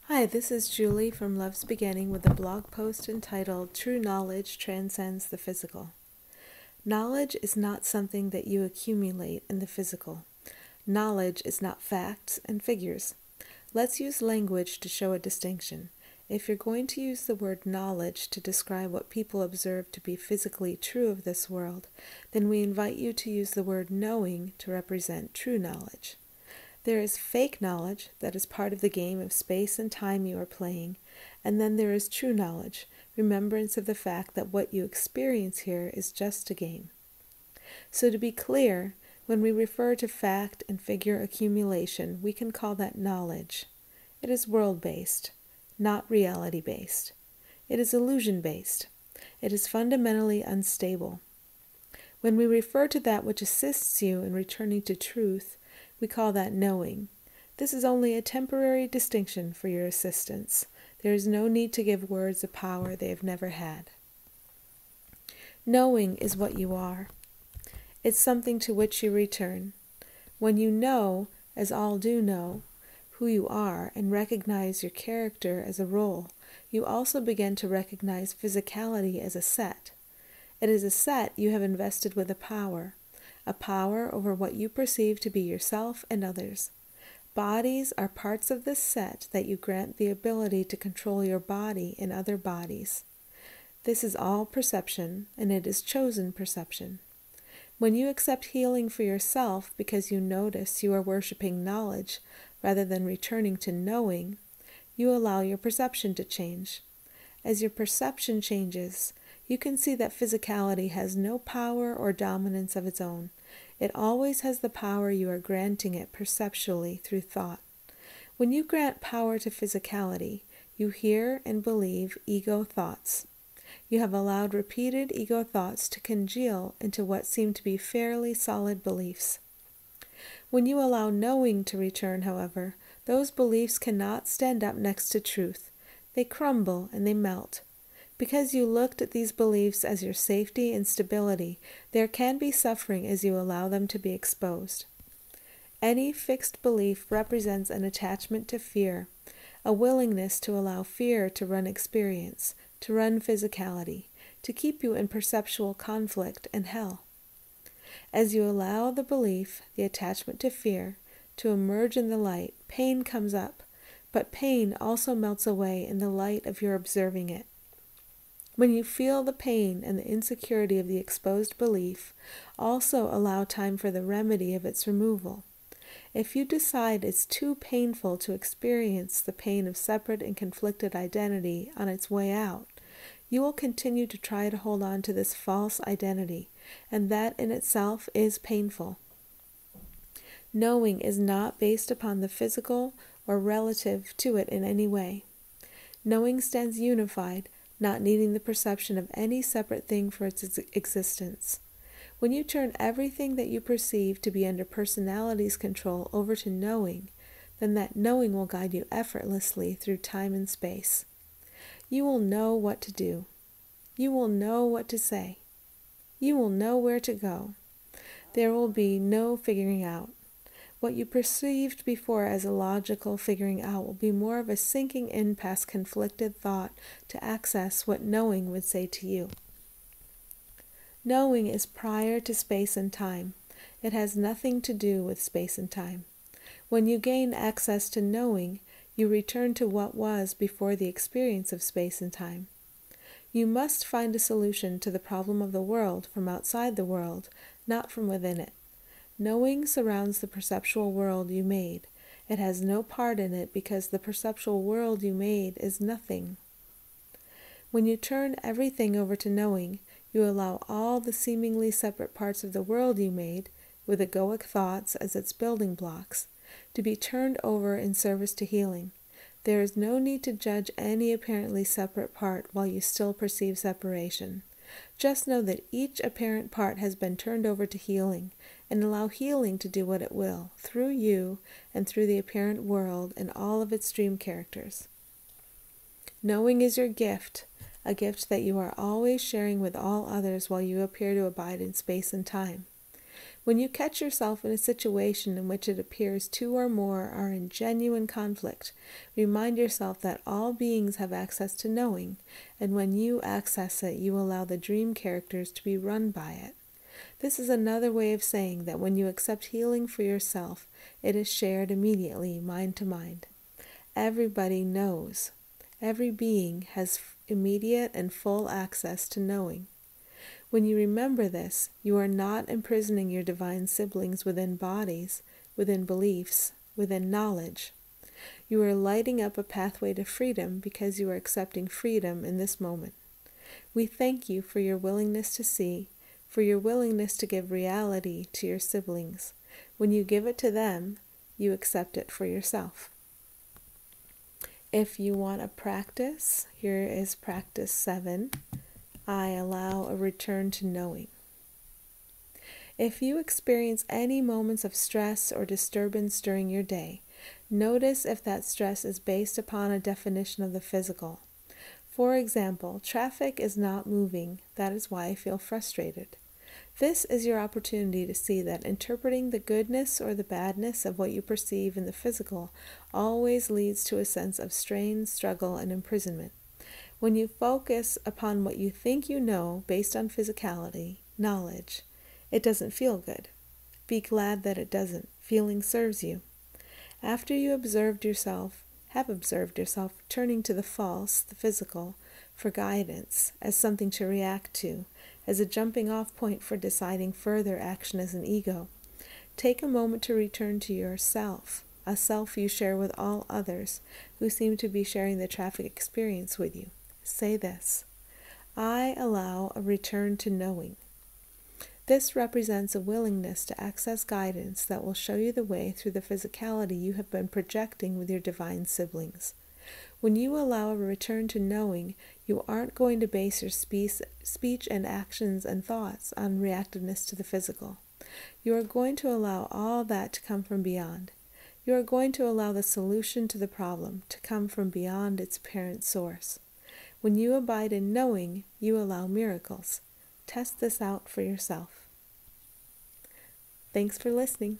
Hi, this is Julie from Love's Beginning with a blog post entitled True Knowledge Transcends the Physical. Knowledge is not something that you accumulate in the physical. Knowledge is not facts and figures. Let's use language to show a distinction. If you're going to use the word knowledge to describe what people observe to be physically true of this world, then we invite you to use the word knowing to represent true knowledge. There is fake knowledge that is part of the game of space and time you are playing, and then there is true knowledge, remembrance of the fact that what you experience here is just a game. So to be clear, when we refer to fact and figure accumulation, we can call that knowledge. It is world-based, not reality-based. It is illusion-based. It is fundamentally unstable. When we refer to that which assists you in returning to truth, we call that knowing. This is only a temporary distinction for your assistance. There is no need to give words a power they have never had. Knowing is what you are. It's something to which you return. When you know, as all do know, who you are and recognize your character as a role, you also begin to recognize physicality as a set. It is a set you have invested with a power over what you perceive to be yourself and others. Bodies are parts of this set that you grant the ability to control your body and other bodies. This is all perception, and it is chosen perception. When you accept healing for yourself because you notice you are worshiping knowledge rather than returning to knowing, you allow your perception to change. As your perception changes, you can see that physicality has no power or dominance of its own. It always has the power you are granting it perceptually through thought. When you grant power to physicality, you hear and believe ego thoughts. You have allowed repeated ego thoughts to congeal into what seem to be fairly solid beliefs. When you allow knowing to return, however, those beliefs cannot stand up next to truth. They crumble and they melt. Because you looked at these beliefs as your safety and stability, there can be suffering as you allow them to be exposed. Any fixed belief represents an attachment to fear, a willingness to allow fear to run experience, to run physicality, to keep you in perceptual conflict and hell. As you allow the belief, the attachment to fear, to emerge in the light, pain comes up, but pain also melts away in the light of your observing it. When you feel the pain and the insecurity of the exposed belief, also allow time for the remedy of its removal. If you decide it's too painful to experience the pain of separate and conflicted identity on its way out, you will continue to try to hold on to this false identity, and that in itself is painful. Knowing is not based upon the physical or relative to it in any way. Knowing stands unified, not needing the perception of any separate thing for its existence. When you turn everything that you perceive to be under personality's control over to knowing, then that knowing will guide you effortlessly through time and space. You will know what to do. You will know what to say. You will know where to go. There will be no figuring out. What you perceived before as a logical figuring out will be more of a sinking in past conflicted thought to access what knowing would say to you. Knowing is prior to space and time. It has nothing to do with space and time. When you gain access to knowing, you return to what was before the experience of space and time. You must find a solution to the problem of the world from outside the world, not from within it. Knowing surrounds the perceptual world you made. It has no part in it because the perceptual world you made is nothing. When you turn everything over to knowing, you allow all the seemingly separate parts of the world you made, with egoic thoughts as its building blocks, to be turned over in service to healing. There is no need to judge any apparently separate part while you still perceive separation. Just know that each apparent part has been turned over to healing, and allow healing to do what it will, through you and through the apparent world and all of its dream characters. Knowing is your gift, a gift that you are always sharing with all others while you appear to abide in space and time. When you catch yourself in a situation in which it appears two or more are in genuine conflict, remind yourself that all beings have access to knowing, and when you access it, you allow the dream characters to be run by it. This is another way of saying that when you accept healing for yourself, it is shared immediately, mind to mind. Everybody knows. Every being has immediate and full access to knowing. When you remember this, you are not imprisoning your divine siblings within bodies, within beliefs, within knowledge. You are lighting up a pathway to freedom because you are accepting freedom in this moment. We thank you for your willingness to see, for your willingness to give reality to your siblings. When you give it to them, you accept it for yourself. If you want a practice, here is practice 7. I allow a return to knowing. If you experience any moments of stress or disturbance during your day, notice if that stress is based upon a definition of the physical. For example, traffic is not moving. That is why I feel frustrated. This is your opportunity to see that interpreting the goodness or the badness of what you perceive in the physical always leads to a sense of strain, struggle, and imprisonment. When you focus upon what you think you know based on physicality, knowledge, it doesn't feel good. Be glad that it doesn't. Feeling serves you. After you have observed yourself turning to the false, the physical, for guidance, as something to react to, as a jumping off point for deciding further action as an ego, take a moment to return to yourself, a self you share with all others who seem to be sharing the traffic experience with you. Say this: I allow a return to knowing. This represents a willingness to access guidance that will show you the way through the physicality you have been projecting with your divine siblings. When you allow a return to knowing, you aren't going to base your speech and actions and thoughts on reactiveness to the physical. You are going to allow all that to come from beyond. You are going to allow the solution to the problem to come from beyond its apparent source. When you abide in knowing, you allow miracles. Test this out for yourself. Thanks for listening.